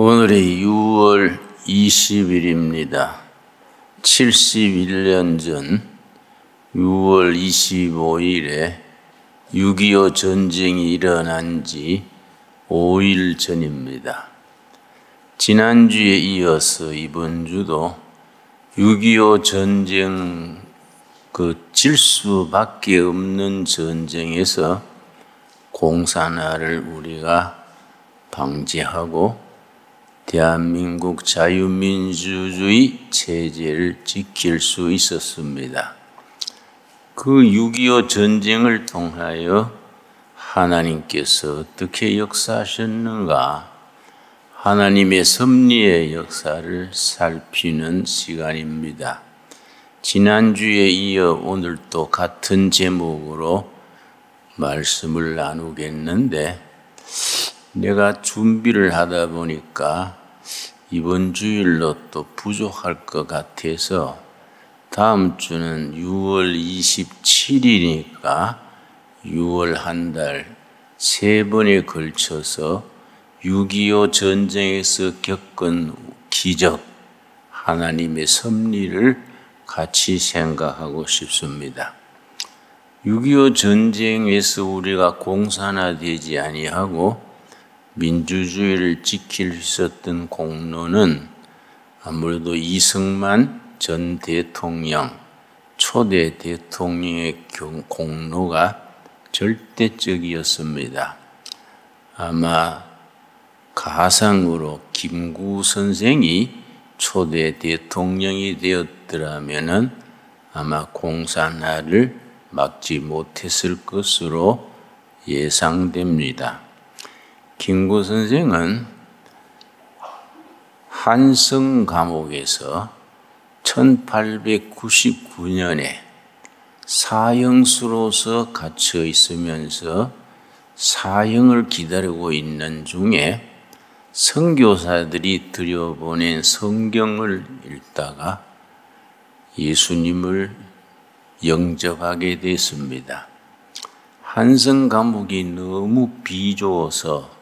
오늘이 6월 20일입니다. 71년 전 6월 25일에 6.25 전쟁이 일어난 지 5일 전입니다. 지난주에 이어서 이번 주도 6.25 전쟁 질 수밖에 없는 전쟁에서 공산화를 우리가 방지하고 대한민국 자유민주주의 체제를 지킬 수 있었습니다. 그 6.25 전쟁을 통하여 하나님께서 어떻게 역사하셨는가, 하나님의 섭리의 역사를 살피는 시간입니다. 지난주에 이어 오늘 또 같은 제목으로 말씀을 나누겠는데, 내가 준비를 하다 보니까 이번 주일로 또 부족할 것 같아서 다음 주는 6월 27일이니까 6월 한 달 3번에 걸쳐서 6.25 전쟁에서 겪은 기적, 하나님의 섭리를 같이 생각하고 싶습니다. 6.25 전쟁에서 우리가 공산화되지 아니하고 민주주의를 지킬 수 있었던 공로는 아무래도 이승만 전 대통령, 초대 대통령의 공로가 절대적이었습니다. 아마 가상으로 김구 선생이 초대 대통령이 되었더라면 아마 공산화를 막지 못했을 것으로 예상됩니다. 김구 선생은 한성 감옥에서 1899년에 사형수로서 갇혀 있으면서 사형을 기다리고 있는 중에 선교사들이 들여보낸 성경을 읽다가 예수님을 영접하게 됐습니다. 한성 감옥이 너무 비좁아서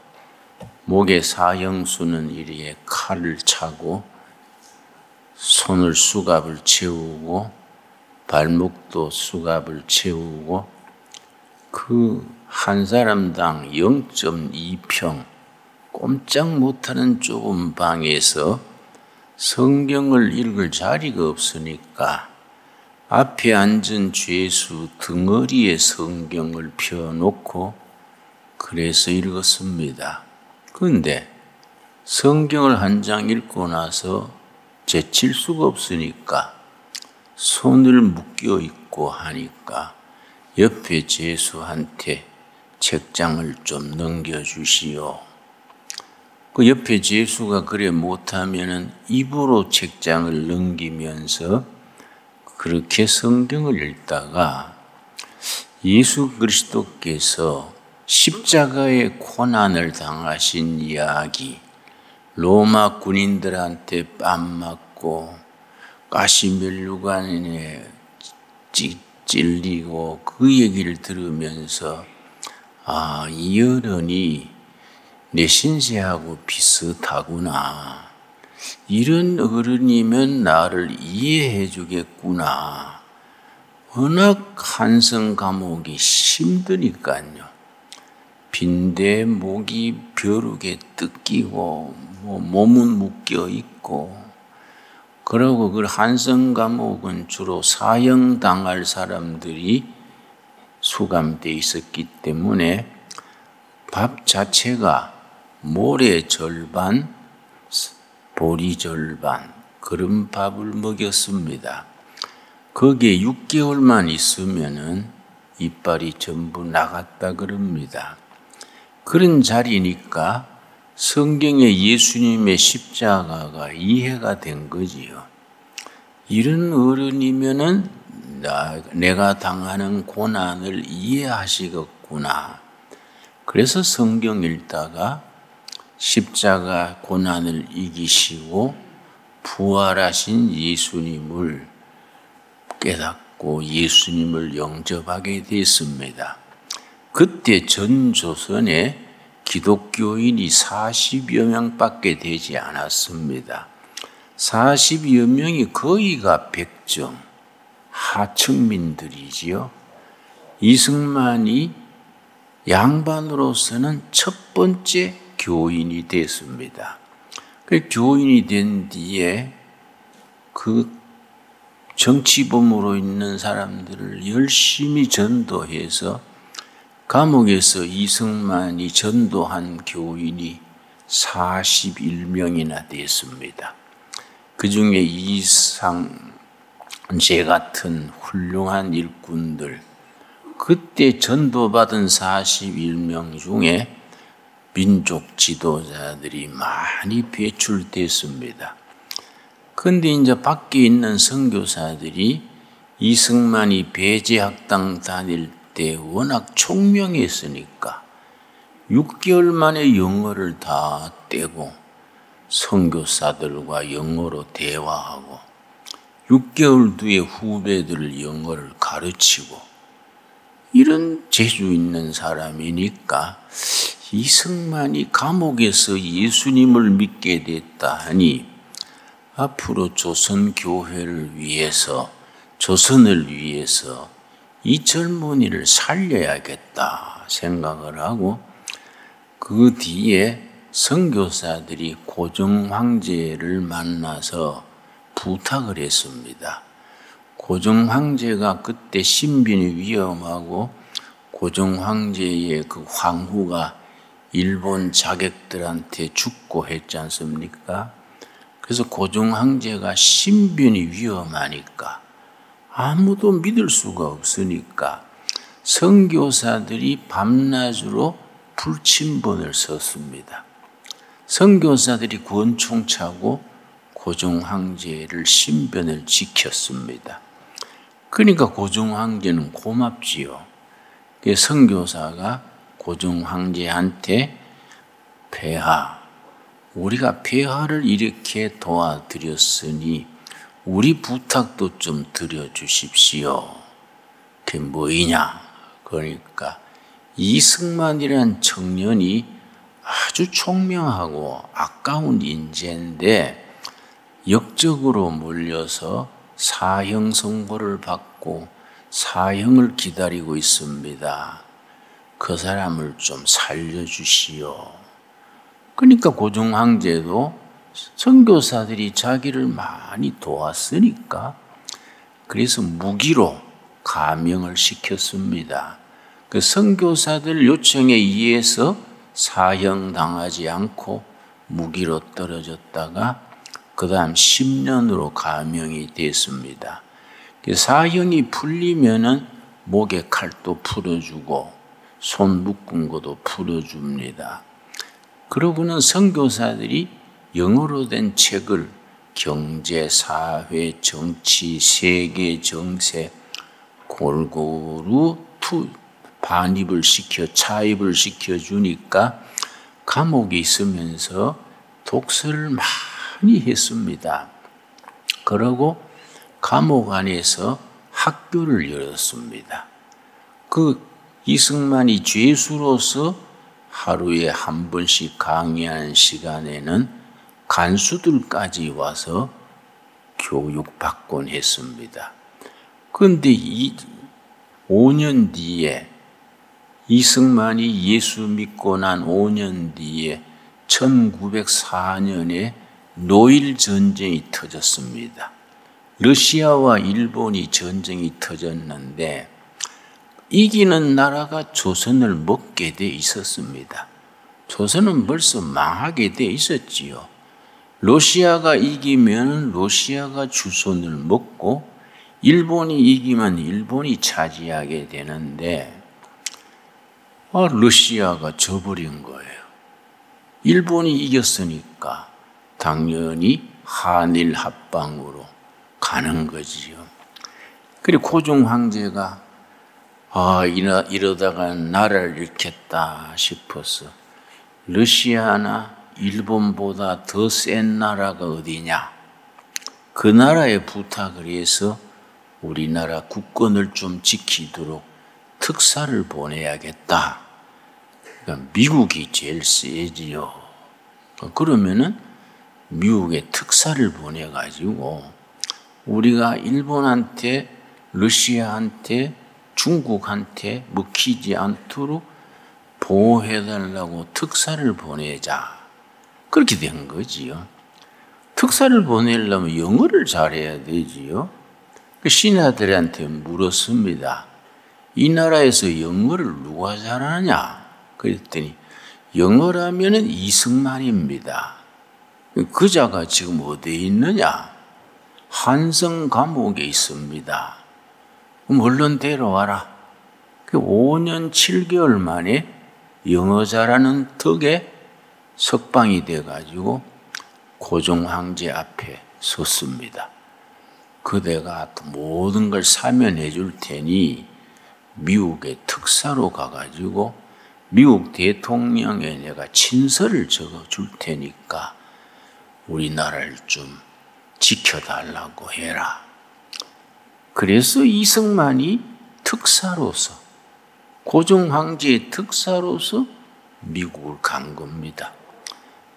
목에 사형수는 이리에 칼을 차고 손을 수갑을 채우고 발목도 수갑을 채우고 그 한 사람당 0.2평 꼼짝 못하는 좁은 방에서 성경을 읽을 자리가 없으니까 앞에 앉은 죄수 등허리에 성경을 펴놓고 그래서 읽었습니다. 그런데 성경을 한 장 읽고 나서 제칠 수가 없으니까 손을 묶여 있고 하니까 옆에 죄수한테 책장을 좀 넘겨주시오. 그 옆에 죄수가 그래 못하면은 입으로 책장을 넘기면서 그렇게 성경을 읽다가 예수 그리스도께서 십자가의 고난을 당하신 이야기, 로마 군인들한테 뺨 맞고 가시면류관에 찔리고 그 얘기를 들으면서 이 어른이 내 신세하고 비슷하구나. 이런 어른이면 나를 이해해 주겠구나. 워낙 한성 감옥이 힘드니까요. 빈대 목이 벼룩에 뜯기고 몸은 묶여 있고, 그러고 그 한성 감옥은 주로 사형 당할 사람들이 수감되어 있었기 때문에 밥 자체가 모래 절반, 보리 절반 그런 밥을 먹였습니다. 거기에 6개월만 있으면은 이빨이 전부 나갔다 그럽니다. 그런 자리니까 성경에 예수님의 십자가가 이해가 된 거지요. 이런 어른이면은 내가 당하는 고난을 이해하시겠구나. 그래서 성경 읽다가 십자가 고난을 이기시고 부활하신 예수님을 깨닫고 예수님을 영접하게 됐습니다. 그때 전 조선에 기독교인이 40여 명밖에 되지 않았습니다. 40여 명이 거의가 백정, 하층민들이지요. 이승만이 양반으로서는 첫 번째 교인이 됐습니다. 그 교인이 된 뒤에 그 정치범으로 있는 사람들을 열심히 전도해서 감옥에서 이승만이 전도한 교인이 41명이나 됐습니다. 그 중에 이상제 같은 훌륭한 일꾼들, 그때 전도받은 41명 중에 민족 지도자들이 많이 배출됐습니다. 그런데 이제 밖에 있는 선교사들이 이승만이 배제학당 다닐 때 워낙 총명했으니까 6개월 만에 영어를 다 떼고 선교사들과 영어로 대화하고 6개월 뒤에 후배들을 영어를 가르치고 이런 재주 있는 사람이니까 이승만이 감옥에서 예수님을 믿게 됐다 하니 앞으로 조선교회를 위해서, 조선을 위해서 이 젊은이를 살려야겠다 생각을 하고 그 뒤에 선교사들이 고종황제를 만나서 부탁을 했습니다. 고종황제가 그때 신빈이 위험하고 고종황제의 그 황후가 일본 자객들한테 죽고 했지 않습니까? 그래서 고종황제가 신빈이 위험하니까 아무도 믿을 수가 없으니까 선교사들이 밤낮으로 불침번을 썼습니다. 선교사들이 권총 차고 고종황제를 신변을 지켰습니다. 그러니까 고종황제는 고맙지요. 선교사가 고종황제한테 폐하, 우리가 폐하를 이렇게 도와드렸으니 우리 부탁도 좀 드려주십시오. 그게 뭐이냐? 그러니까 이승만이라는 청년이 아주 총명하고 아까운 인재인데 역적으로 몰려서 사형 선고를 받고 사형을 기다리고 있습니다. 그 사람을 좀 살려주시오. 그러니까 고종황제도 선교사들이 자기를 많이 도왔으니까 그래서 무기로 감형을 시켰습니다. 그 선교사들 요청에 의해서 사형당하지 않고 무기로 떨어졌다가 그 다음 10년으로 감형이 됐습니다. 사형이 풀리면은 목에 칼도 풀어주고 손 묶은 것도 풀어줍니다. 그러고는 선교사들이 영어로 된 책을 경제, 사회, 정치, 세계 정세 골고루 반입을 시켜 차입을 시켜주니까 감옥에 있으면서 독서를 많이 했습니다. 그러고 감옥 안에서 학교를 열었습니다. 그 이승만이 죄수로서 하루에 한 번씩 강의하는 시간에는 간수들까지 와서 교육받곤 했습니다. 그런데 5년 뒤에 이승만이 예수 믿고 난 5년 뒤에 1904년에 노일 전쟁이 터졌습니다. 러시아와 일본이 전쟁이 터졌는데 이기는 나라가 조선을 먹게 돼 있었습니다. 조선은 벌써 망하게 돼 있었지요. 러시아가 이기면 러시아가 조선을 먹고 일본이 이기면 일본이 차지하게 되는데 러시아가 져버린 거예요. 일본이 이겼으니까 당연히 한일 합방으로 가는 거지요. 그리고 고종 황제가 이러다가 나라를 잃겠다 싶어서 러시아나 일본보다 더 센 나라가 어디냐? 그 나라에 부탁을 해서 우리나라 국권을 좀 지키도록 특사를 보내야겠다. 그러니까 미국이 제일 세지요. 그러면은 미국에 특사를 보내가지고 우리가 일본한테, 러시아한테, 중국한테 먹히지 않도록 보호해달라고 특사를 보내자. 그렇게 된 거지요. 특사를 보내려면 영어를 잘해야 되지요. 신하들한테 물었습니다. 이 나라에서 영어를 누가 잘하냐? 그랬더니 영어라면은 이승만입니다. 그자가 지금 어디에 있느냐? 한성 감옥에 있습니다. 그럼 얼른 데려와라. 5년 7개월 만에 영어 잘하는 덕에 석방이 돼가지고 고종 황제 앞에 섰습니다. 그대가 모든 걸 사면해 줄 테니 미국에 특사로 가가지고 미국 대통령에 내가 친서를 적어 줄 테니까 우리나라를 좀 지켜달라고 해라. 그래서 이승만이 특사로서, 고종 황제의 특사로서 미국을 간 겁니다.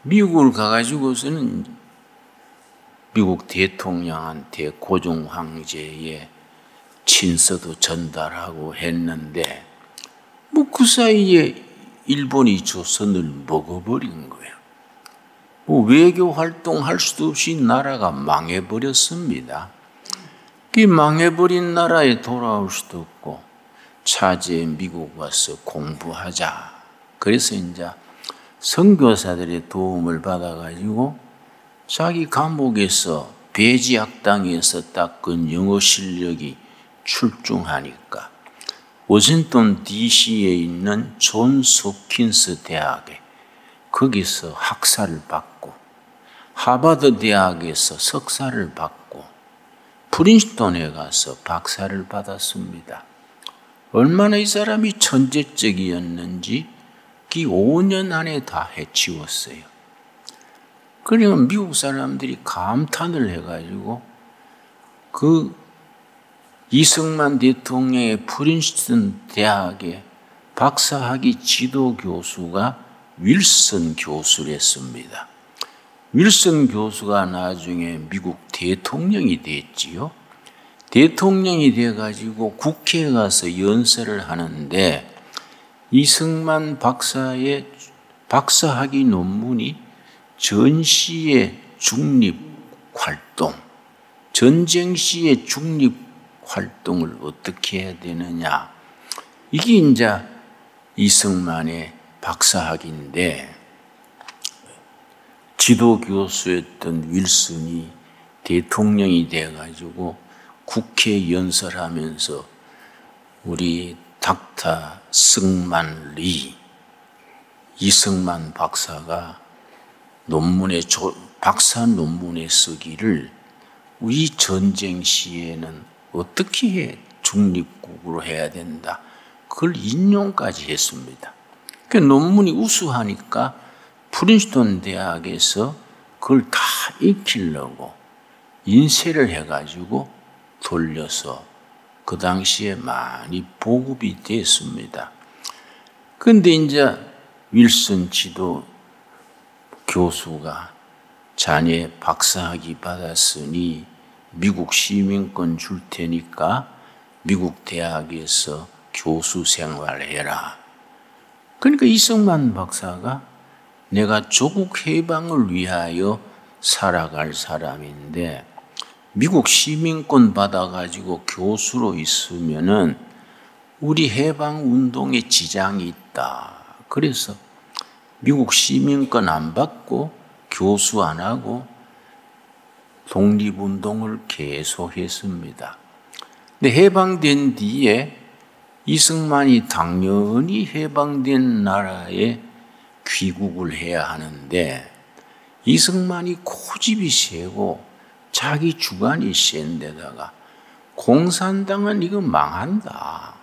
미국을 가가지고서는 미국 대통령한테 고종 황제의 친서도 전달하고 했는데 그 사이에 일본이 조선을 먹어버린 거예요. 외교 활동할 수도 없이 나라가 망해버렸습니다. 그 망해버린 나라에 돌아올 수도 없고 차제에 미국 와서 공부하자. 그래서 이제 선교사들의 도움을 받아가지고 자기 감옥에서 배지학당에서 닦은 영어 실력이 출중하니까 워싱턴 DC에 있는 존스 홉킨스 대학에 거기서 학사를 받고 하버드 대학에서 석사를 받고 프린스턴에 가서 박사를 받았습니다. 얼마나 이 사람이 천재적이었는지 그 5년 안에 다 해치웠어요. 그러니까 미국 사람들이 감탄을 해가지고 그 이승만 대통령의 프린스턴 대학의 박사학위 지도 교수가 윌슨 교수랬습니다. 윌슨 교수가 나중에 미국 대통령이 됐지요. 대통령이 돼가지고 국회에 가서 연설을 하는데 이승만 박사의 박사학위 논문이 전시의 중립활동, 전쟁 시의 중립활동을 어떻게 해야 되느냐. 이게 이제 이승만의 박사학위인데 지도교수였던 윌슨이 대통령이 돼가지고 국회 연설하면서 우리 닥터 승만 리, 이승만 박사가 박사 논문에 쓰기를 우리 전쟁 시에는 어떻게 중립국으로 해야 된다. 그걸 인용까지 했습니다. 그 논문이 우수하니까 프린스턴 대학에서 그걸 다 익히려고 인쇄를 해가지고 돌려서 그 당시에 많이 보급이 됐습니다. 그런데 이제 윌슨 지도 교수가 자네 박사학위 받았으니 미국 시민권 줄 테니까 미국 대학에서 교수 생활해라. 그러니까 이승만 박사가 내가 조국 해방을 위하여 살아갈 사람인데 미국 시민권 받아가지고 교수로 있으면은 우리 해방 운동에 지장이 있다. 그래서 미국 시민권 안 받고 교수 안 하고 독립운동을 계속했습니다. 근데 해방된 뒤에 이승만이 당연히 해방된 나라에 귀국을 해야 하는데 이승만이 고집이 세고 자기 주관이 센 데다가 공산당은 이거 망한다.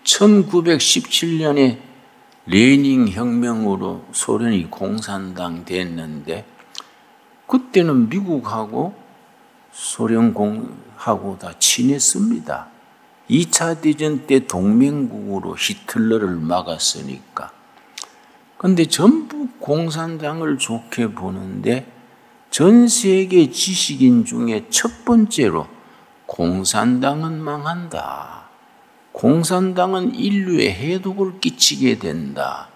1917년에 레닌 혁명으로 소련이 공산당 됐는데 그때는 미국하고 소련하고 다 친했습니다. 2차 대전 때 동맹국으로 히틀러를 막았으니까. 근데 전부 공산당을 좋게 보는데 전 세계 지식인 중에 첫 번째로 공산당은 망한다. 공산당은 인류에 해독을 끼치게 된다.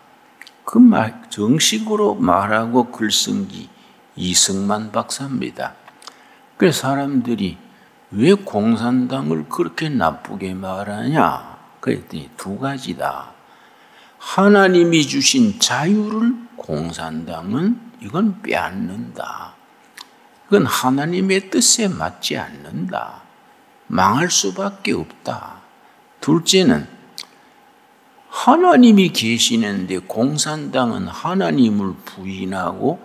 그 말 정식으로 말하고 글 쓴 게 이승만 박사입니다. 그래서 사람들이 왜 공산당을 그렇게 나쁘게 말하냐? 그랬더니 두 가지다. 하나님이 주신 자유를 공산당은 이건 빼앗는다. 그건 하나님의 뜻에 맞지 않는다. 망할 수밖에 없다. 둘째는 하나님이 계시는데 공산당은 하나님을 부인하고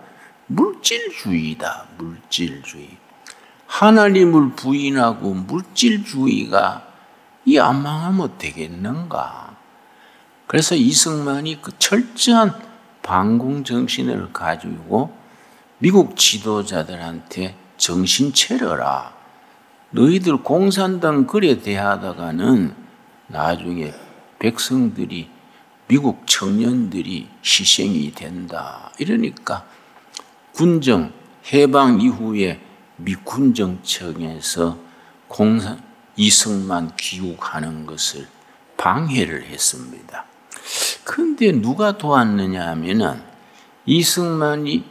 물질주의다. 물질주의. 하나님을 부인하고 물질주의가 이 안 망하면 되겠는가? 그래서 이승만이 그 철저한 반공 정신을 가지고 미국 지도자들한테 정신 차려라. 너희들 공산당 그래 대하다가는 나중에 백성들이 미국 청년들이 희생이 된다. 이러니까 군정 해방 이후에 미 군정청에서 이승만 귀국하는 것을 방해를 했습니다. 그런데 누가 도왔느냐 하면은 이승만이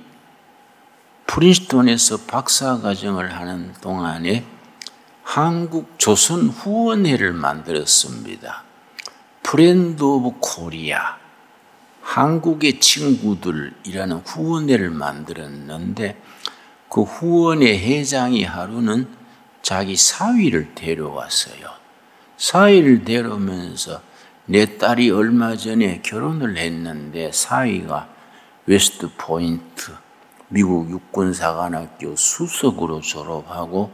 프린스턴에서 박사과정을 하는 동안에 한국 조선 후원회를 만들었습니다. 프렌드 오브 코리아, 한국의 친구들이라는 후원회를 만들었는데 그 후원회 회장이 하루는 자기 사위를 데려왔어요. 사위를 데려오면서 내 딸이 얼마 전에 결혼을 했는데 사위가 웨스트 포인트 미국 육군사관학교 수석으로 졸업하고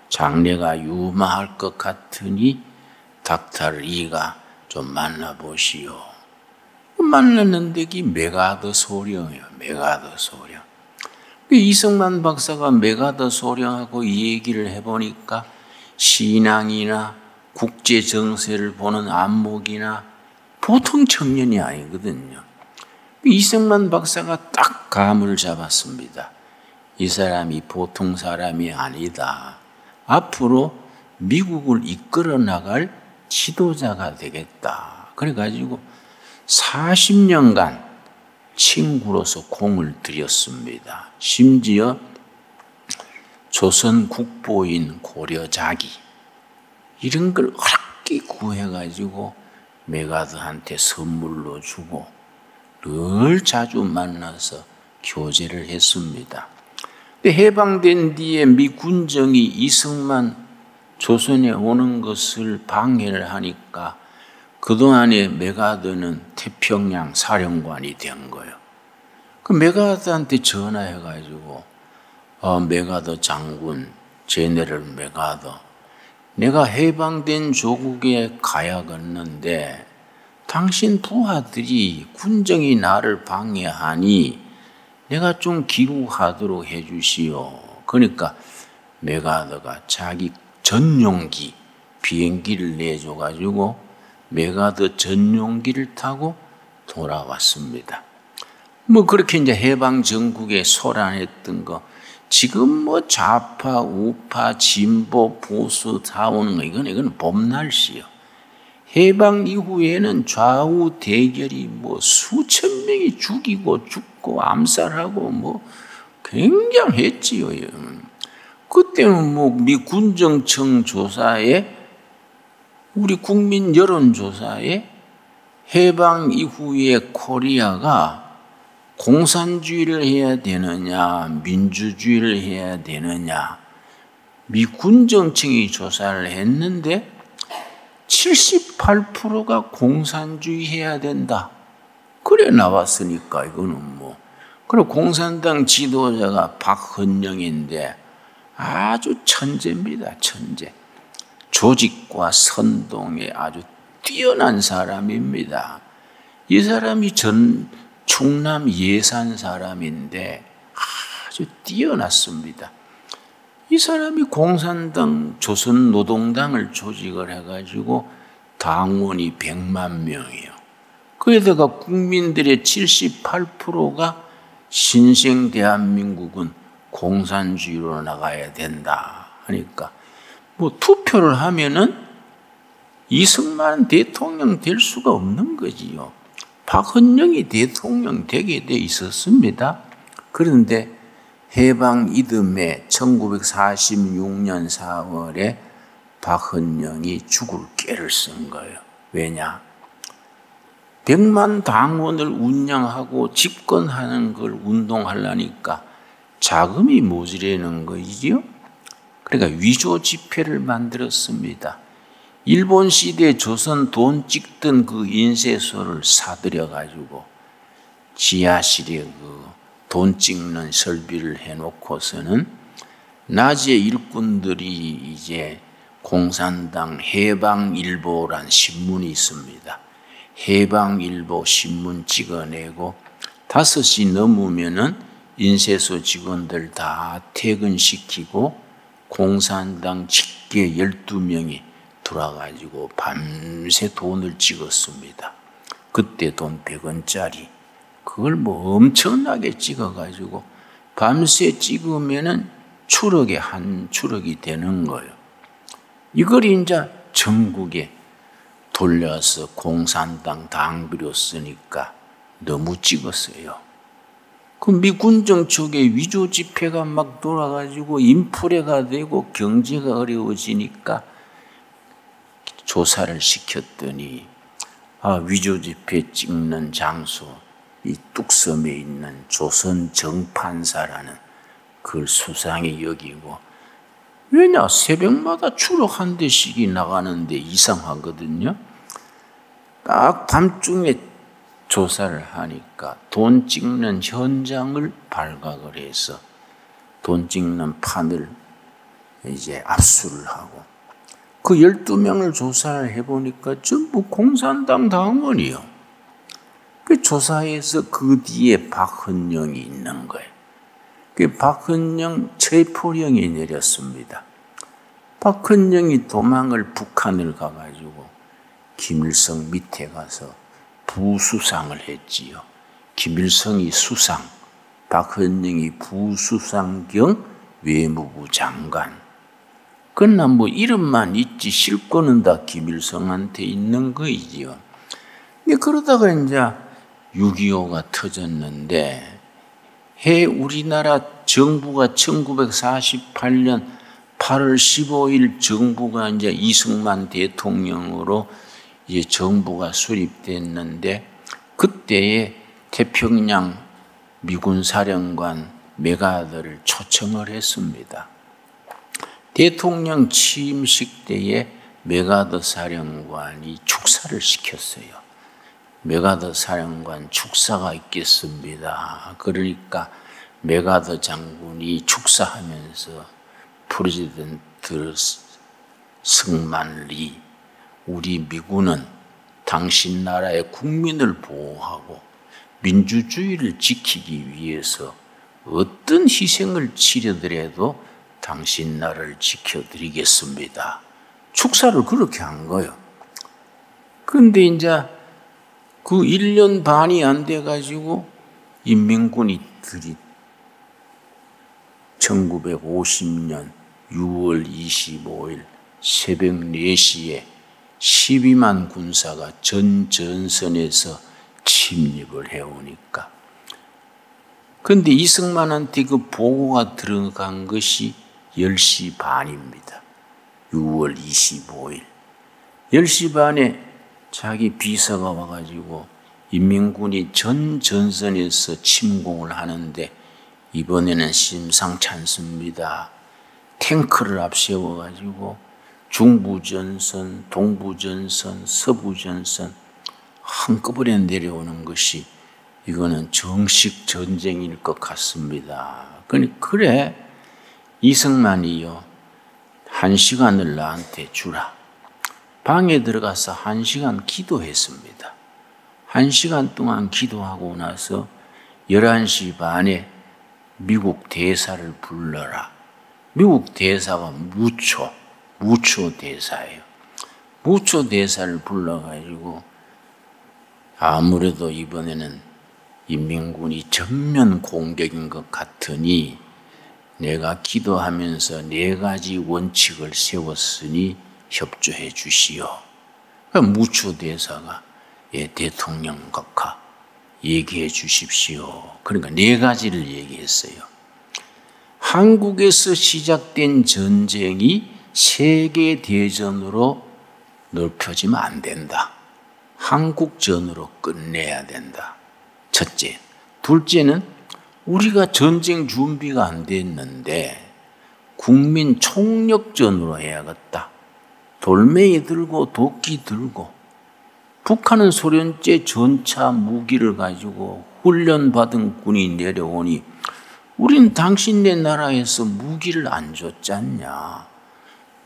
장래가 유망할 것 같으니 닥터 리가 좀 만나보시오. 만났는데 이 메가더 소령이에요. 메가더 소령. 이승만 박사가 메가더 소령하고 이 얘기를 해보니까 신앙이나 국제 정세를 보는 안목이나 보통 청년이 아니거든요. 이승만 박사가 딱 감을 잡았습니다. 이 사람이 보통 사람이 아니다. 앞으로 미국을 이끌어 나갈 지도자가 되겠다. 그래가지고 40년간 친구로서 공을 들였습니다. 심지어 조선 국보인 고려자기 이런 걸 어렵게 구해가지고 메가더한테 선물로 주고 늘 자주 만나서 교제를 했습니다. 해방된 뒤에 미 군정이 이승만 조선에 오는 것을 방해를 하니까 그동안에 메가더는 태평양 사령관이 된 거예요. 그 메가더한테 전화해가지고 메가더 장군, 제네럴 메가더, 내가 해방된 조국에 가야겠는데 당신 부하들이 군정이 나를 방해하니 내가 좀 귀국하도록 해주시오. 그러니까 메가더가 자기 전용기 비행기를 내줘가지고 메가더 전용기를 타고 돌아왔습니다. 뭐 그렇게 이제 해방 전국에 소란했던 거 지금 뭐 좌파, 우파, 진보, 보수 다 오는 거 이건 봄날씨요. 해방 이후에는 좌우 대결이 뭐 수천 명이 죽고 암살하고 뭐 굉장했지요. 그때는 뭐 미 군정청 조사에 우리 국민 여론조사에 해방 이후에 코리아가 공산주의를 해야 되느냐 민주주의를 해야 되느냐 미 군정청이 조사를 했는데 78%가 공산주의 해야 된다. 그래 나왔으니까 이거는 뭐. 그리고 공산당 지도자가 박헌영인데 아주 천재입니다. 천재. 조직과 선동에 아주 뛰어난 사람입니다. 이 사람이 충남 예산 사람인데 아주 뛰어났습니다. 이 사람이 공산당 조선노동당을 조직을 해가지고 당원이 100만 명이에요. 거기다가 국민들의 78%가 신생 대한민국은 공산주의로 나가야 된다 하니까 뭐 투표를 하면은 이승만 대통령 될 수가 없는 거지요. 박헌영이 대통령 되게 돼 있었습니다. 그런데 해방 이듬해 1946년 4월에 박헌영이 죽을 꾀를 쓴 거예요. 왜냐? 100만 당원을 운영하고 집권하는 걸 운동하려니까 자금이 모자라는 거지요. 그러니까 위조 지폐를 만들었습니다. 일본 시대 조선 돈 찍던 그 인쇄소를 사들여 가지고 지하실에 그 돈 찍는 설비를 해놓고서는 낮에 일꾼들이 이제 공산당 해방일보란 신문이 있습니다. 해방일보 신문 찍어내고 5시 넘으면은 인쇄소 직원들 다 퇴근시키고 공산당 직계 12명이 돌아가지고 밤새 돈을 찍었습니다. 그때 돈 100원짜리 그걸 뭐 엄청나게 찍어가지고 밤새 찍으면은 추럭에 한 추럭이 되는 거예요. 이걸 이제 전국에 돌려서 공산당 당비로 쓰니까 너무 찍었어요. 그 미군정 쪽에 위조 지폐가 막 돌아가지고 인플레가 되고 경제가 어려워지니까 조사를 시켰더니 위조 지폐 찍는 장소 이 뚝섬에 있는 조선 정판사라는 그걸 수상히 여기고 왜냐 새벽마다 추록 한 대씩이 나가는데 이상하거든요. 딱 밤중에 조사를 하니까 돈 찍는 현장을 발각을 해서 돈 찍는 판을 이제 압수를 하고 그 12명을 조사를 해보니까 전부 공산당 당원이요. 그 조사해서 그 뒤에 박헌영이 있는 거예요. 그 박헌영 체포령이 내렸습니다. 박헌영이 도망을 북한을 가가지고 김일성 밑에 가서 부수상을 했지요. 김일성이 수상, 박헌영이 부수상 겸 외무부 장관. 그러나 뭐 이름만 있지 실권은 다 김일성한테 있는 거이지요. 그러다가 이제 6.25가 터졌는데 우리나라 정부가 1948년 8월 15일 정부가 이제 이승만 대통령으로 이제 정부가 수립됐는데 그때에 태평양 미군 사령관 메가더를 초청을 했습니다. 대통령 취임식 때에 메가더 사령관이 축사를 시켰어요. 메가더 사령관 축사가 있겠습니다. 그러니까 메가더 장군이 축사하면서 프레지던트 승만리 우리 미군은 당신 나라의 국민을 보호하고 민주주의를 지키기 위해서 어떤 희생을 치르더라도 당신 나라를 지켜드리겠습니다. 축사를 그렇게 한 거예요. 그런데 이제 그 1년 반이 안 돼가지고 인민군이 1950년 6월 25일 새벽 4시에 12만 군사가 전 전선에서 침입을 해오니까 그런데 이승만한테 그 보고가 들어간 것이 10시 반입니다. 6월 25일 10시 반에 자기 비서가 와가지고 인민군이 전 전선에서 침공을 하는데 이번에는 심상치 않습니다. 탱크를 앞세워가지고 중부전선, 동부전선, 서부전선 한꺼번에 내려오는 것이 이거는 정식 전쟁일 것 같습니다. 그래 이승만이요 1시간을 나한테 주라. 방에 들어가서 1시간 기도했습니다. 1시간 동안 기도하고 나서 11시 반에 미국 대사를 불러라. 미국 대사가 무초 대사예요. 무초 대사를 불러가지고 아무래도 이번에는 인민군이 전면 공격인 것 같으니 내가 기도하면서 4가지 원칙을 세웠으니 협조해 주시오. 무추대사가 대통령 각하 얘기해 주십시오. 그러니까 4가지를 얘기했어요. 한국에서 시작된 전쟁이 세계대전으로 넓혀지면 안 된다. 한국전으로 끝내야 된다. 첫째. 둘째는 우리가 전쟁 준비가 안 됐는데 국민 총력전으로 해야겠다. 돌멩이 들고 도끼 들고 북한은 소련제 전차 무기를 가지고 훈련받은 군이 내려오니 우리는 당신네 나라에서 무기를 안 줬잖냐.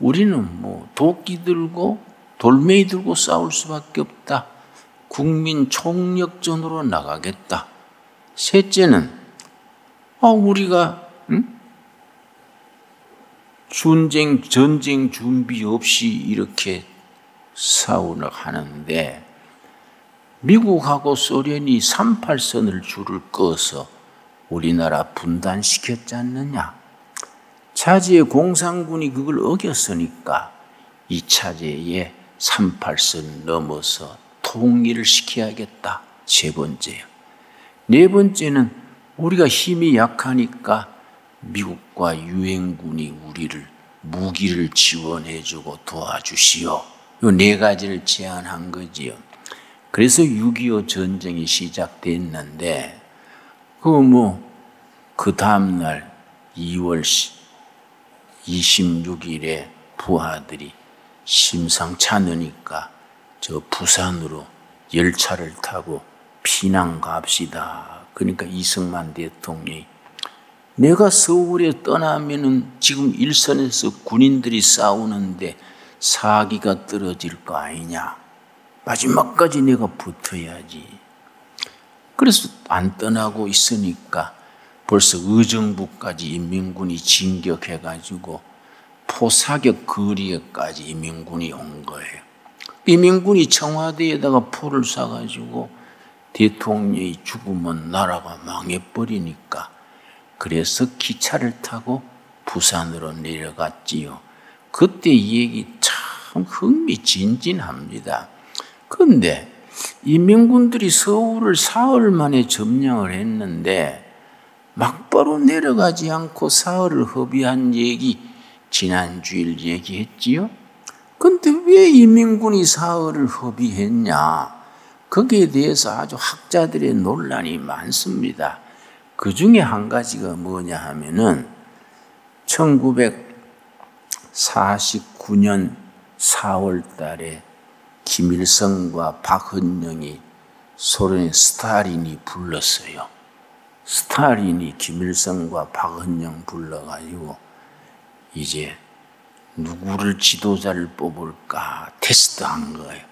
우리는 도끼 들고 돌멩이 들고 싸울 수밖에 없다. 국민 총력전으로 나가겠다. 셋째는 우리가 전쟁 준비 없이 이렇게 싸우려 하는데 미국하고 소련이 38선을 줄을 꺼서 우리나라 분단시켰지 않느냐. 차제의 공산군이 그걸 어겼으니까 이 차제에 38선 넘어서 통일을 시켜야겠다. 세 번째요. 네 번째는 우리가 힘이 약하니까 미국과 유엔군이 우리를 무기를 지원해주고 도와주시오. 요 4가지를 제안한 거지요. 그래서 6.25 전쟁이 시작됐는데 그 다음날 2월 26일에 부하들이 심상치 않으니까 저 부산으로 열차를 타고 피난 갑시다. 그러니까 이승만 대통령이 내가 서울에 떠나면은 지금 일선에서 군인들이 싸우는데 사기가 떨어질 거 아니냐. 마지막까지 내가 붙어야지. 그래서 안 떠나고 있으니까 벌써 의정부까지 인민군이 진격해가지고 포사격 거리에까지 인민군이 온 거예요. 인민군이 청와대에다가 포를 쏴가지고 대통령이 죽으면 나라가 망해버리니까 그래서 기차를 타고 부산으로 내려갔지요. 그때 이 얘기 참 흥미진진합니다. 그런데 인민군들이 서울을 사흘 만에 점령을 했는데 막바로 내려가지 않고 사흘을 허비한 얘기 지난주일 얘기했지요. 그런데 왜 인민군이 사흘을 허비했냐? 거기에 대해서 아주 학자들의 논란이 많습니다. 그 중에 한 가지가 뭐냐 하면은 1949년 4월 달에 김일성과 박헌영이 소련의 스탈린이 불렀어요. 스탈린이 김일성과 박헌영 불러가지고 이제 누구를 지도자를 뽑을까 테스트한 거예요.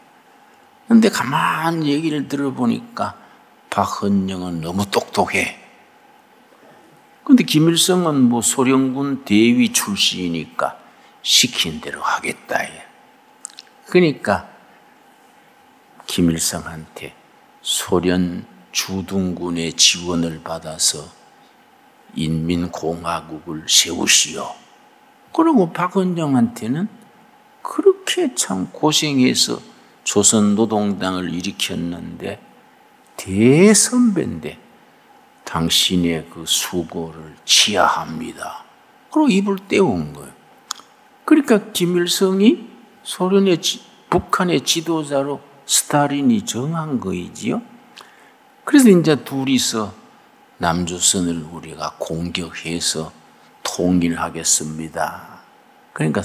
그런데 가만히 얘기를 들어보니까 박헌영은 너무 똑똑해. 그런데 김일성은 소련군 대위 출신이니까 시킨 대로 하겠다. 그러니까 김일성한테 소련 주둔군의 지원을 받아서 인민공화국을 세우시오. 그리고 박헌영한테는 그렇게 참 고생해서 조선노동당을 일으켰는데 대선배인데 당신의 그 수고를 치하합니다. 그리고 입을 떼운 거예요. 그러니까 김일성이 북한의 지도자로 스탈린이 정한 거이지요. 그래서 이제 둘이서 남조선을 우리가 공격해서 통일하겠습니다. 그러니까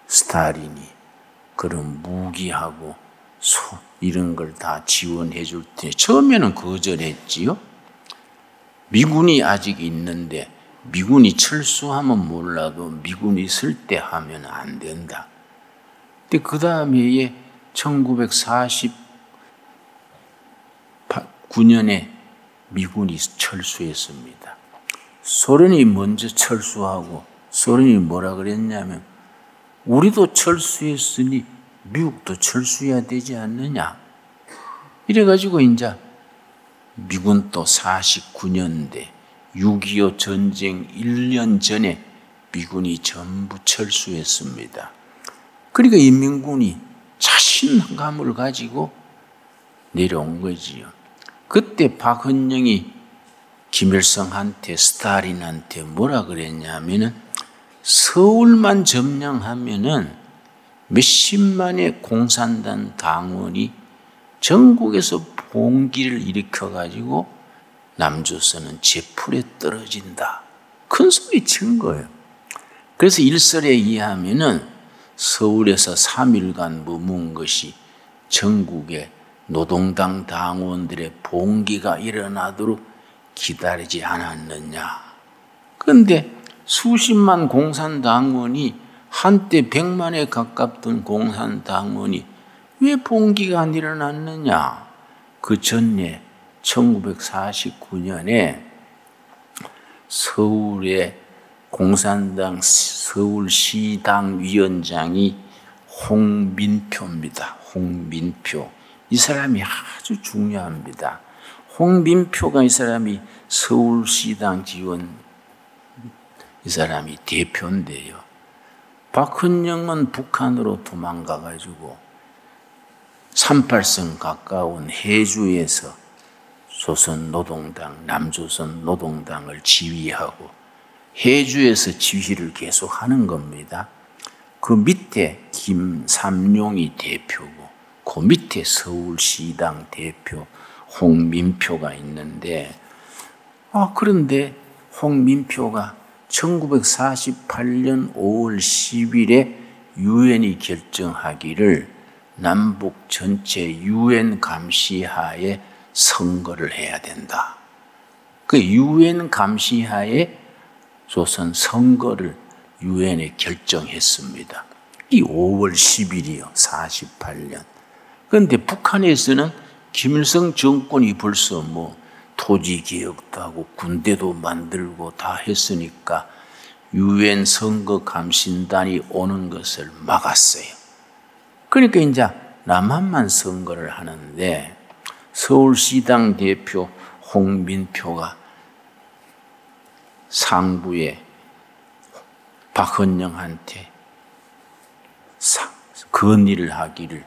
스탈린이 그런 무기하고 이런 걸 다 지원해 줄 때 처음에는 거절했지요. 미군이 아직 있는데 미군이 철수하면 몰라도 미군이 있을 때 하면 안 된다. 근데 그 다음에 1949년에 미군이 철수했습니다. 소련이 먼저 철수하고 소련이 뭐라 그랬냐면 우리도 철수했으니 미국도 철수해야 되지 않느냐. 이래가지고 이제 미군도 49년대 6.25 전쟁 1년 전에 미군이 전부 철수했습니다. 그러니까 인민군이 자신감을 가지고 내려온 거지요. 그때 박헌영이 김일성한테, 스탈린한테 뭐라 그랬냐면은 서울만 점령하면은 몇십만의 공산당 당원이 전국에서 봉기를 일으켜가지고 남조선은 제풀에 떨어진다. 큰 소리 친 거예요. 그래서 일설에 의하면은 서울에서 3일간 머문 것이 전국의 노동당 당원들의 봉기가 일어나도록 기다리지 않았느냐. 그런데 수십만 공산당원이 한때 100만에 가깝던 공산당원이 왜 봉기가 안 일어났느냐. 그 전에 1949년에 서울의 공산당 서울시당 위원장이 홍민표입니다. 홍민표. 이 사람이 아주 중요합니다. 홍민표가 이 사람이 서울시당 지원 이 사람이 대표인데요. 박헌영은 북한으로 도망가가지고 38선 가까운 해주에서 조선노동당, 남조선 노동당을 지휘하고 해주에서 지휘를 계속하는 겁니다. 그 밑에 김삼룡이 대표고 그 밑에 서울시당 대표 홍민표가 있는데 그런데 홍민표가 1948년 5월 10일에 유엔이 결정하기를 남북 전체 유엔 감시하에 선거를 해야 된다. 그 유엔 감시하에 조선 선거를 유엔에 결정했습니다. 이 5월 10일이요. 48년. 그런데 북한에서는 김일성 정권이 벌써 토지 개혁도 하고 군대도 만들고 다 했으니까 유엔 선거 감신단이 오는 것을 막았어요. 그러니까 이제 남한만 선거를 하는데 서울시당 대표 홍민표가 상부에 박헌영한테 건의를 하기를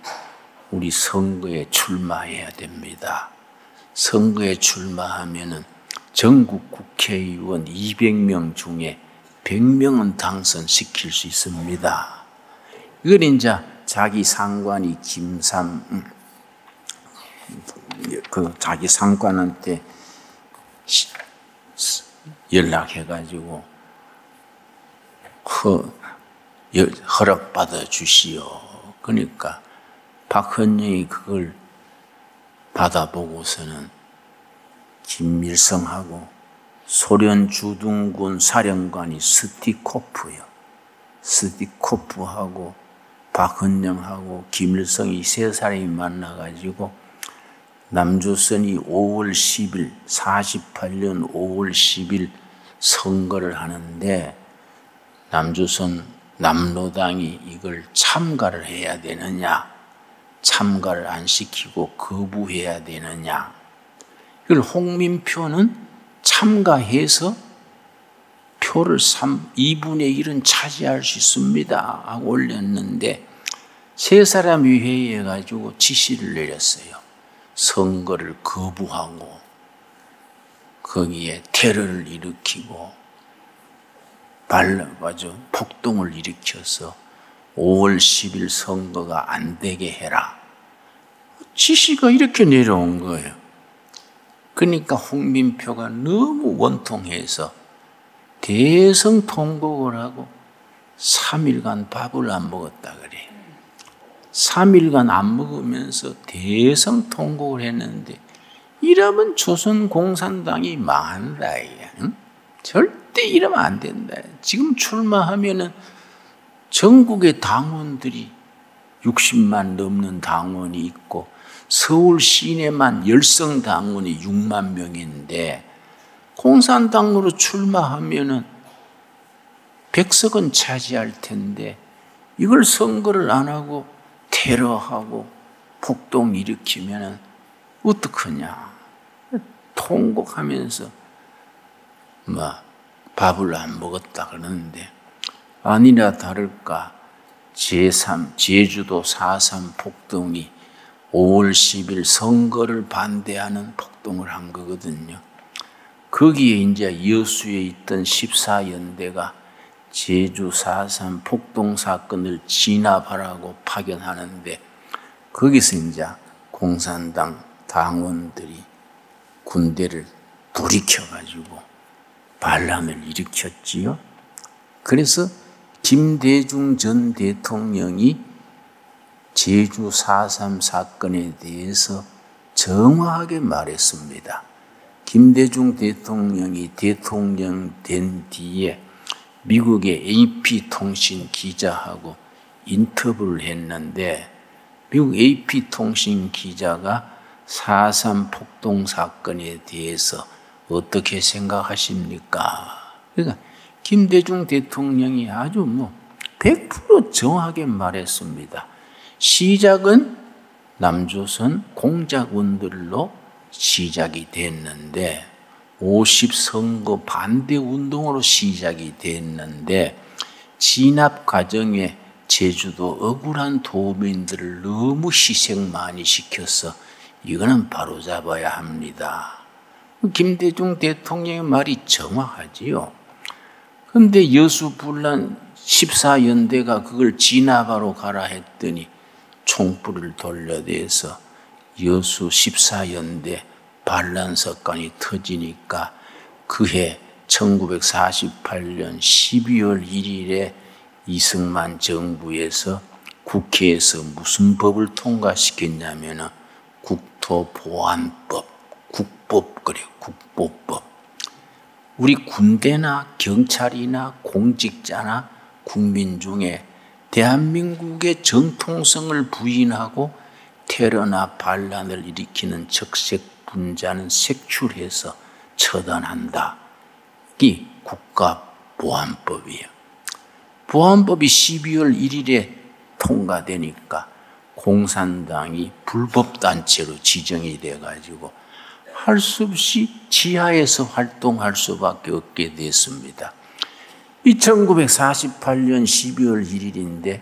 우리 선거에 출마해야 됩니다. 선거에 출마하면은 전국 국회의원 200명 중에 100명은 당선시킬 수 있습니다. 이걸 이제 자기 상관이 자기 상관한테 연락해가지고 허락받아 주시오. 그러니까 박헌영이 그걸 받아보고서는 김일성하고 소련 주둔군 사령관이 스티코프요. 스티코프하고 박헌영하고 김일성이 세 사람이 만나가지고 남조선이 5월 10일, 48년 5월 10일 선거를 하는데 남조선 남로당이 이걸 참가를 해야 되느냐, 참가를 안 시키고 거부해야 되느냐. 이걸 홍민표는 참가해서 표를 2분의 1은 차지할 수 있습니다 하고 올렸는데 세 사람이 회의해가지고 지시를 내렸어요. 선거를 거부하고 거기에 테러를 일으키고 폭동을 일으켜서 5월 10일 선거가 안 되게 해라. 지시가 이렇게 내려온 거예요. 그러니까 홍민표가 너무 원통해서 대성통곡을 하고 3일간 밥을 안 먹었다 그래. 3일간 안 먹으면서 대성통곡을 했는데 이러면 조선 공산당이 망한다. 응? 절대 이러면 안 된다. 지금 출마하면은 전국의 당원들이 60만 넘는 당원이 있고 서울 시내만 열성 당원이 6만 명인데 공산당으로 출마하면은 100석은 차지할 텐데 이걸 선거를 안 하고 테러하고 폭동 일으키면은 어떡하냐. 통곡하면서 밥을 안 먹었다 그러는데, 아니나 다를까 제주도 4.3 폭동이 5월 10일 선거를 반대하는 폭동을 한 거거든요. 거기에 이제 여수에 있던 14연대가 제주 4.3 폭동 사건을 진압하라고 파견하는데, 거기서 이제 공산당 당원들이 군대를 돌이켜가지고 반란을 일으켰지요. 그래서 김대중 전 대통령이 제주 4.3 사건에 대해서 정확하게 말했습니다. 김대중 대통령이 대통령 된 뒤에 미국의 AP통신 기자하고 인터뷰를 했는데, 미국 AP통신 기자가 4.3 폭동 사건에 대해서 어떻게 생각하십니까? 그러니까 김대중 대통령이 아주 100% 정확하게 말했습니다. 시작은 남조선 공작원들로 시작이 됐는데, 50선거 반대 운동으로 시작이 됐는데, 진압 과정에 제주도 억울한 도민들을 너무 희생 많이 시켜서 이거는 바로잡아야 합니다. 김대중 대통령의 말이 정확하지요. 그런데 여수 분란 14연대가 그걸 진압하러 가라 했더니 총불을 돌려대서 여수 14연대 반란 사건이 터지니까 그해 1948년 12월 1일에 이승만 정부에서 국회에서 무슨 법을 통과시켰냐면 국토보안법, 국보법. 우리 군대나 경찰이나 공직자나 국민 중에 대한민국의 정통성을 부인하고 테러나 반란을 일으키는 적색 분자는 색출해서 처단한다. 이 국가보안법이에요. 보안법이 12월 1일에 통과되니까 공산당이 불법단체로 지정이 돼가지고 할 수 없이 지하에서 활동할 수밖에 없게 됐습니다. 1948년 12월 1일인데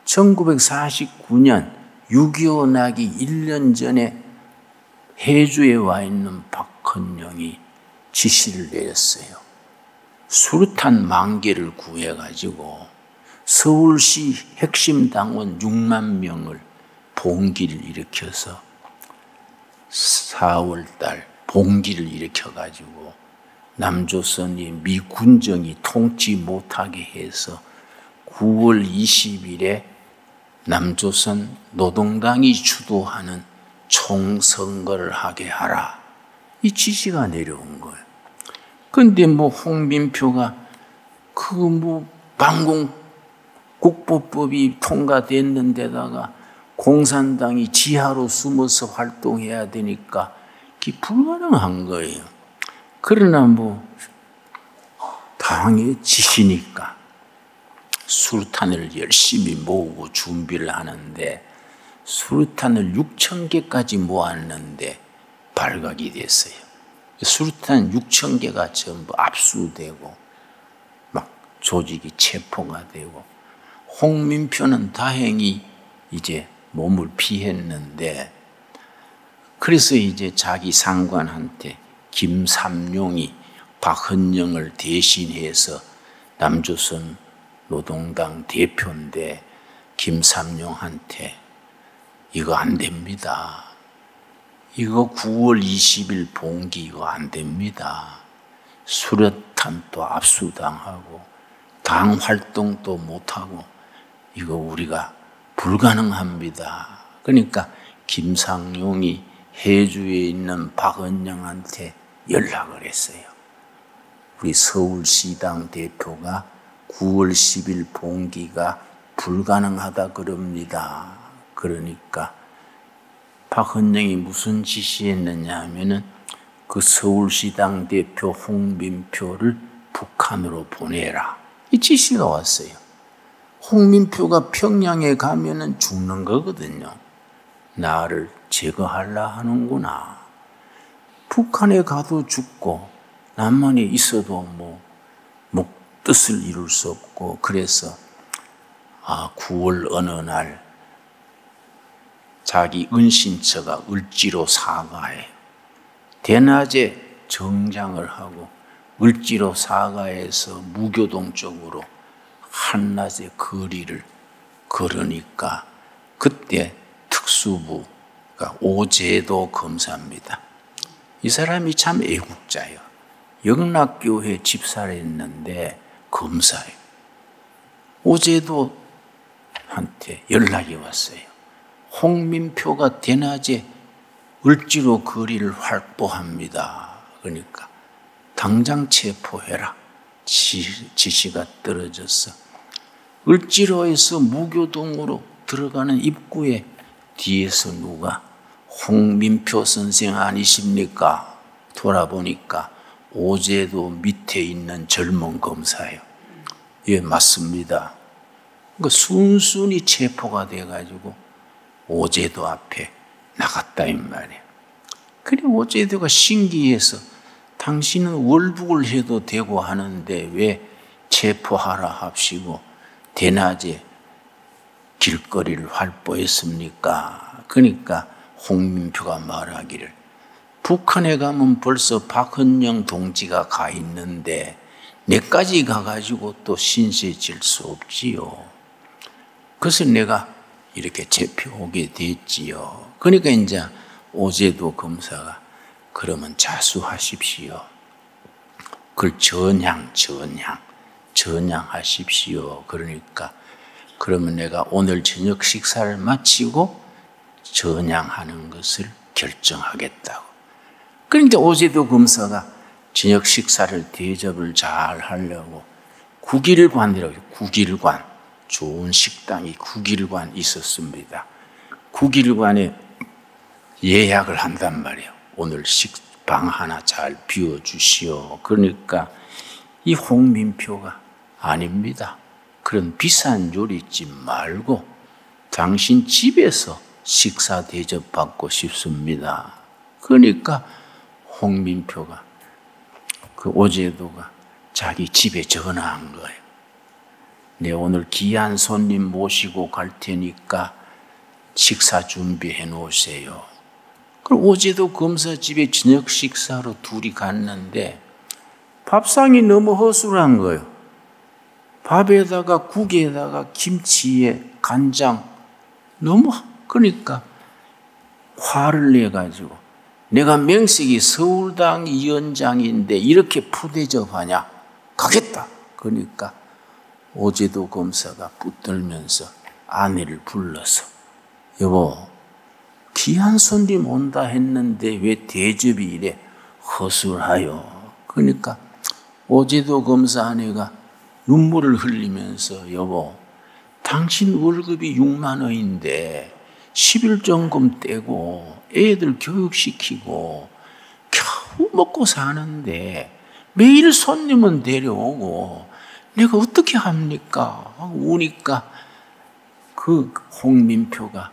1949년 6.25 나기 1년 전에 해주에 와 있는 박헌영이 지시를 내렸어요. 수류탄 10,000개를 구해가지고 서울시 핵심 당원 6만 명을 봉기를 일으켜서 4월 달 봉기를 일으켜가지고 남조선이 미군정이 통치 못하게 해서 9월 20일에 남조선 노동당이 주도하는 총선거를 하게 하라. 이 지시가 내려온 거예요. 그런데 홍민표가 방공국보법이 통과됐는데다가 공산당이 지하로 숨어서 활동해야 되니까 그게 불가능한 거예요. 그러나 당의 지시니까 수류탄을 열심히 모으고 준비를 하는데 수류탄을 6,000개까지 모았는데 발각이 됐어요. 수류탄 6,000개가 전부 압수되고 막 조직이 체포가 되고 홍민표는 다행히 이제 몸을 피했는데 그래서 이제 자기 상관한테 김삼룡이 박헌영을 대신해서 남조선 노동당 대표인데 김삼룡한테 이거 안 됩니다. 이거 9월 20일 봉기 이거 안 됩니다. 수류탄도 압수당하고 당 활동도 못하고 이거 우리가 불가능합니다. 그러니까 김상용이 해주에 있는 박헌영한테 연락을 했어요. 우리 서울시당 대표가 9월 10일 봉기가 불가능하다 그럽니다. 그러니까 박헌영이 무슨 지시했느냐 하면은 그 서울시당 대표 홍민표를 북한으로 보내라. 이 지시가 왔어요. 홍민표가 평양에 가면은 죽는 거거든요. 나를 제거하려 하는구나. 북한에 가도 죽고 남한에 있어도 뜻을 이룰 수 없고, 그래서 9월 어느 날 자기 은신처가 을지로 사가에 대낮에 정장을 하고 을지로 사가에서 무교동 쪽으로 한낮에 거리를 걸으니까 그때 특수부가 오제도 검사입니다. 이 사람이 참 애국자예요. 영락교회 집사를 했는데 검사예요. 오제도한테 연락이 왔어요. 홍민표가 대낮에 을지로 거리를 활보합니다. 그러니까 당장 체포해라. 지시가 떨어졌어. 을지로에서 무교동으로 들어가는 입구에 뒤에서 누가 홍민표 선생 아니십니까? 돌아보니까 오제도 밑에 있는 젊은 검사예요. 예, 맞습니다. 그러니까 순순히 체포가 돼가지고 오제도 앞에 나갔다 이 말이에요. 그래 오제도가 신기해서 당신은 월북을 해도 되고 하는데 왜 체포하라 합시고 대낮에 길거리를 활보했습니까? 그러니까 홍민표가 말하기를 북한에 가면 벌써 박헌영 동지가 가 있는데 내까지 가가지고 또 신세 질 수 없지요. 그래서 내가 이렇게 잡혀오게 됐지요. 그러니까 이제 오제도 검사가 그러면 자수하십시오. 그걸 전향하십시오. 그러니까 그러면 내가 오늘 저녁 식사를 마치고 전향하는 것을 결정하겠다고. 그러니까 오제도 검사가 저녁 식사를 대접을 잘 하려고 국일관이라고 해요. 국일관. 좋은 식당이 국일관 있었습니다. 국일관에 예약을 한단 말이에요. 오늘 식방 하나 잘 비워주시오. 그러니까 이 홍민표가 아닙니다. 그런 비싼 요리집 말고 당신 집에서 식사 대접받고 싶습니다. 그러니까 홍민표가 그 오제도가 자기 집에 전화한 거예요. 네, 오늘 귀한 손님 모시고 갈 테니까 식사 준비해 놓으세요. 그럼 오제도 검사 집에 저녁 식사로 둘이 갔는데 밥상이 너무 허술한 거예요. 밥에다가 국에다가 김치에 간장 너무 그러니까 화를 내가지고 내가 명색이 서울당 위원장인데 이렇게 푸대접하냐? 가겠다. 그러니까 오제도 검사가 붙들면서 아내를 불러서 여보 귀한 손님 온다 했는데 왜 대접이 이래 허술하여? 그러니까 오제도 검사 아내가 눈물을 흘리면서 여보 당신 월급이 6만 원인데 11전금 떼고 애들 교육시키고 겨우 먹고 사는데 매일 손님은 데려오고 내가 어떻게 합니까? 우니까 그 홍민표가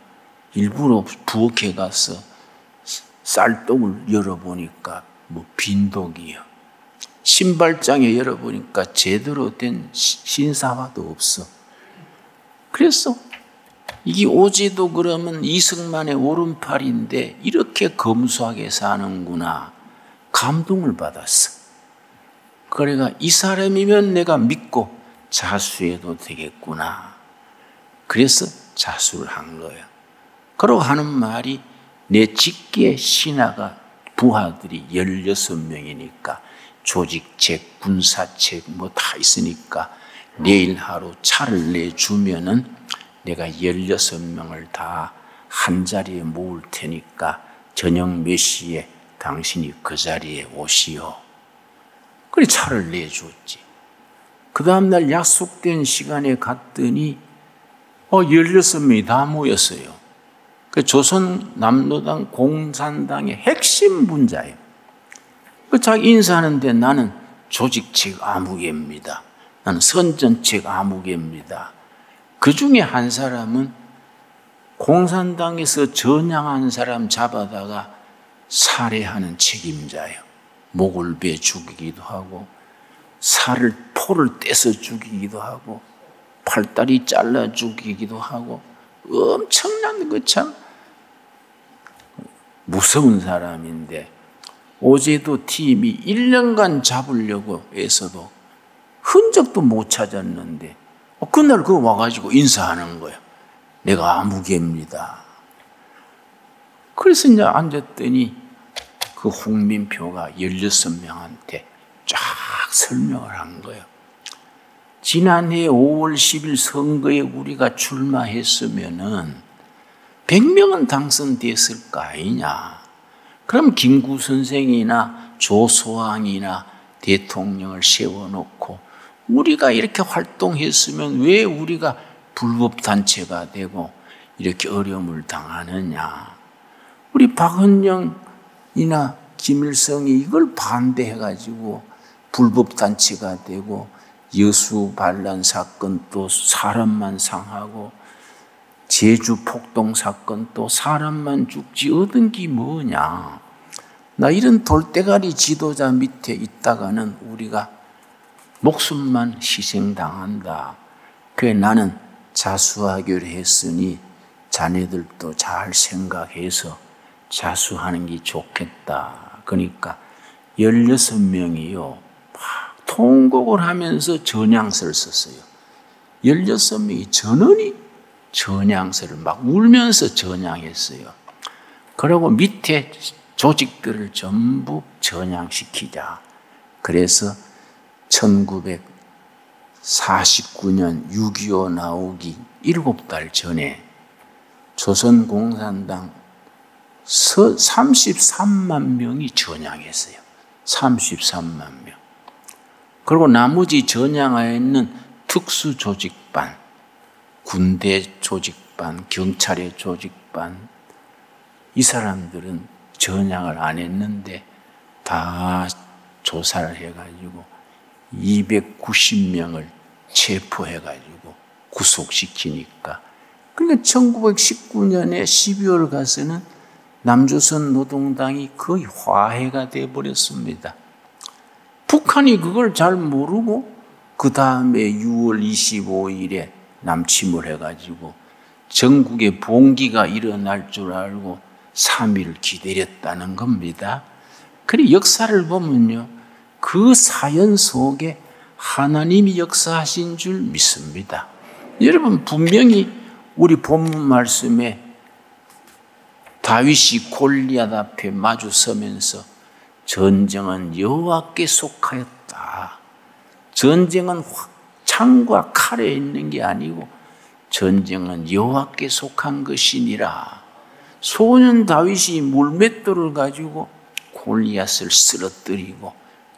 일부러 부엌에 가서 쌀떡을 열어보니까 빈독이요. 신발장에 열어보니까 제대로 된 신사화도 없어. 그래서 이게 오제도 그러면 이승만의 오른팔인데 이렇게 검소하게 사는구나. 감동을 받았어. 그래가 이 사람이면 내가 믿고 자수해도 되겠구나. 그래서 자수를 한 거예요. 그러고 하는 말이 내 직계 신하가 부하들이 16명이니까 조직책, 군사책 다 있으니까 내일 하루 차를 내주면은 내가 16명을 다 한 자리에 모을 테니까 저녁 몇 시에 당신이 그 자리에 오시오. 그래 차를 내줬지. 그 다음날 약속된 시간에 갔더니 16명이 다 모였어요. 그 조선남로당 공산당의 핵심 분자예요. 그 자기 인사하는데 나는 조직책 아무개입니다. 나는 선전책 아무개입니다. 그 중에 한 사람은 공산당에서 전향한 사람 잡아다가 살해하는 책임자예요. 목을 베 죽이기도 하고 포를 떼서 죽이기도 하고 팔다리 잘라 죽이기도 하고 엄청난 거 참 무서운 사람인데 어제도 팀이 1년간 잡으려고 해서도 흔적도 못 찾았는데 그날 그거 와가지고 인사하는 거예요. 내가 아무개입니다. 그래서 이제 앉았더니 그 홍민표가 16명한테 쫙 설명을 한 거예요. 지난해 5월 10일 선거에 우리가 출마했으면은 100명은 당선됐을 거 아니냐. 그럼 김구 선생이나 조소왕이나 대통령을 세워놓고 우리가 이렇게 활동했으면 왜 우리가 불법단체가 되고 이렇게 어려움을 당하느냐. 우리 박헌영이나 김일성이 이걸 반대해가지고 불법단체가 되고 여수 반란 사건도 사람만 상하고 제주 폭동 사건도 사람만 죽지 얻은 게 뭐냐. 나 이런 돌대가리 지도자 밑에 있다가는 우리가 목숨만 희생당한다. 그래 나는 자수하기로 했으니 자네들도 잘 생각해서 자수하는 게 좋겠다. 그러니까 16명이요. 통곡을 하면서 전향서를 썼어요. 16명이 전원이 전향서를 막 울면서 전향했어요. 그리고 밑에 조직들을 전부 전향시키자. 그래서 1949년 6.25 나오기 7달 전에 조선공산당 33만 명이 전향했어요. 33만 명. 그리고 나머지 전향하에 있는 특수조직반, 군대 조직반, 경찰의 조직반, 이 사람들은 전향을 안 했는데 다 조사를 해가지고 290명을 체포해가지고 구속시키니까. 그러니까 1919년에 12월 가서는 남조선 노동당이 거의 화해가 되어버렸습니다. 북한이 그걸 잘 모르고 그 다음에 6월 25일에 남침을 해가지고 전국에 봉기가 일어날 줄 알고 3일 기다렸다는 겁니다. 그리고 역사를 보면요, 그 사연 속에 하나님이 역사하신 줄 믿습니다. 여러분 분명히 우리 본문 말씀에 다윗이 골리앗 앞에 마주서면서 전쟁은 여호와께 속하였다. 전쟁은 창과 칼에 있는 게 아니고 전쟁은 여호와께 속한 것이니라. 소년 다윗이 물맷돌을 가지고 골리앗을 쓰러뜨리고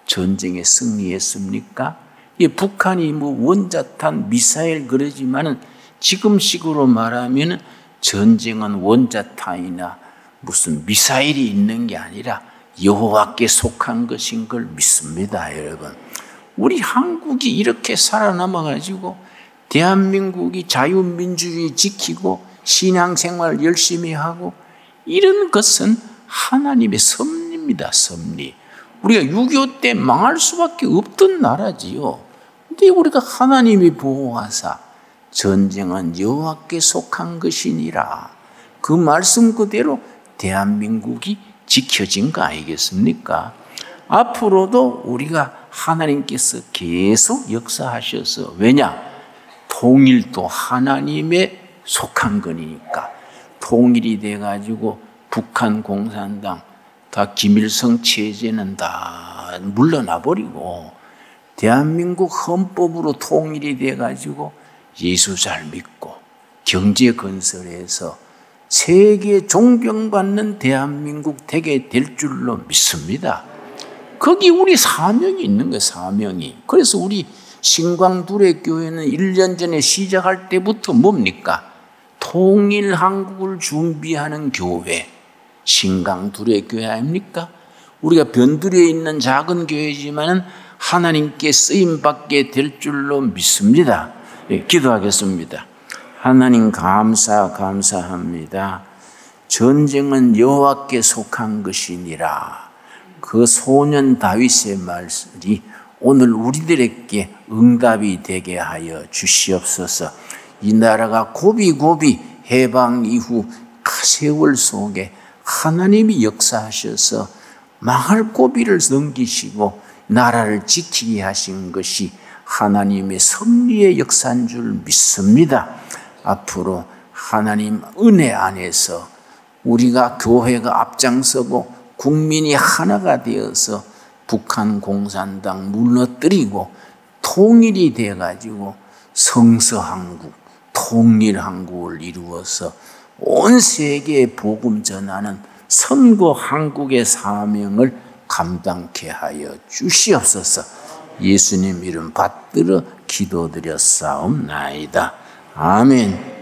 전쟁에 승리했습니까? 북한이 원자탄, 미사일 그러지만은 지금식으로 말하면 전쟁은 원자탄이나 무슨 미사일이 있는 게 아니라 여호와께 속한 것인 걸 믿습니다, 여러분. 우리 한국이 이렇게 살아남아가지고 대한민국이 자유민주주의 지키고 신앙생활 열심히 하고 이런 것은 하나님의 섭리입니다, 섭리. 우리가 6.25 때 망할 수밖에 없던 나라지요. 근데 우리가 하나님이 보호하사 전쟁은 여호와께 속한 것이니라. 그 말씀 그대로 대한민국이 지켜진 거 아니겠습니까? 앞으로도 우리가 하나님께서 계속 역사하셔서, 왜냐? 통일도 하나님의 속한 거니까. 통일이 돼가지고 북한 공산당 다 김일성 체제는 다 물러나 버리고 대한민국 헌법으로 통일이 돼가지고 예수 잘 믿고 경제 건설해서 세계 존경받는 대한민국 되게 될 줄로 믿습니다. 거기 우리 사명이 있는 거예요, 사명이. 그래서 우리 신광두레교회는 1년 전에 시작할 때부터 뭡니까? 통일 한국을 준비하는 교회, 신광두레교회 아닙니까? 우리가 변두리에 있는 작은 교회지만은 하나님께 쓰임받게 될 줄로 믿습니다. 네, 기도하겠습니다. 하나님 감사합니다. 전쟁은 여호와께 속한 것이니라. 그 소년 다윗의 말씀이 오늘 우리들에게 응답이 되게 하여 주시옵소서. 이 나라가 고비고비 해방 이후 세월 속에 하나님이 역사하셔서 망할 고비를 넘기시고 나라를 지키게 하신 것이 하나님의 섭리의 역사인 줄 믿습니다. 앞으로 하나님 은혜 안에서 우리가 교회가 앞장서고 국민이 하나가 되어서 북한 공산당 무너뜨리고 통일이 돼가지고 성서한국, 통일한국을 이루어서 온 세계에 복음 전하는 선거 한국의 사명을 감당케 하여 주시옵소서. 예수님 이름 받들어 기도드렸사옵나이다. 아멘.